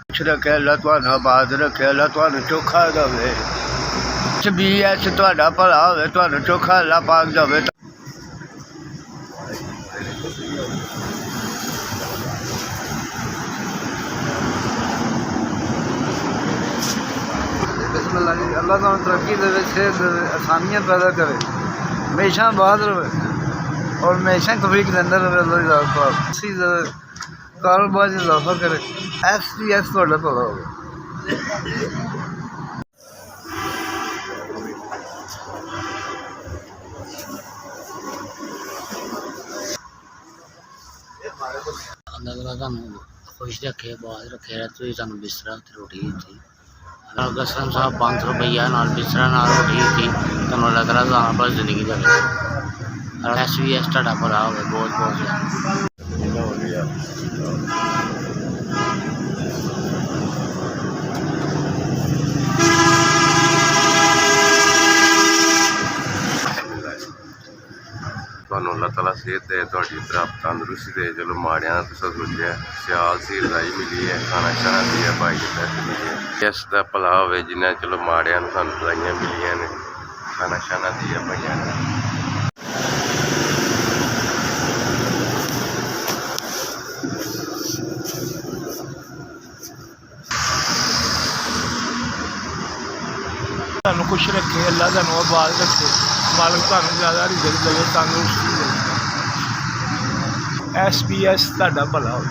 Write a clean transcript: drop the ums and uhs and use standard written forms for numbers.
कुछ रखे अल्लाह तुहानू आबाद रखे, अल्लाह तुहानू चोखा देवे। SBS तुहाडा भला होवे, तुहानू चोखा अल्लाह पाक देवे। अल्लाह तुहानू तरक्की देवे, सेहत देवे, आसानियाँ पैदा करे, हमेशा आबाद रहे और हमेशा तौफीक देंदा रहे। अल्लाह कारोबार में इजाफा करे। SBS तुहाडा भला होवे। अल्लाह ताला तुहानू खुश रखे, आबाद रखे, तुसीं सानू बिस्तरा ते रोटी दित्ती। कसम साहब 500 रुपया नाल बिस्तरा नाल रोटी दित्ती, तुहानू अल्लाह ताला तुहानू बस जिंदगी देवे। SBS तुहाडा भला होवे, बहुत बहुत ਤੁਹਾਨੂੰ ਅੱਲਾਹ ਤਾਲਾ ਸਿਹਤ ਦੇ, ਤੁਹਾਡੀ ਤਰਫ ਤੰਦਰੁਸਤੀ ਦੇ। ਚਲੋ ਮਾੜਿਆਂ ਤੁਸੀਂ ਸੋਚਿਆ ਸਿਆਲ ਸੀ ਰਜਾਈ ਮਿਲੀ ਹੈ, ਖਾਣਾ ਖਾਣਾ ਦੀ ਹੈ, ਭਾਈ ਜਿੱਦਾਂ ਮਿਲੀ ਹੈ। ਇਸ ਦਾ ਭਲਾ ਹੋਵੇ ਜਿੰਨਾ ਚਲੋ ਮਾੜਿਆਂ ਨੂੰ ਸਾਨੂੰ ਦਵਾਈਆਂ ਮਿਲੀਆਂ ਨੇ, ਖਾਣਾ ਖਾਣਾ ਦੀ ਹੈ ਭਾਈਆਂ ਨੇ। ਤੁਹਾਨੂੰ खुश रखे, अल्लाह ਤੁਹਾਨੂੰ आबाद रखे, मालिक ਤੁਹਾਨੂੰ ज़्यादा रिजक देवे, तंदुरुस्ती देवे। SBS ਤੁਹਾਡਾ भला होवे।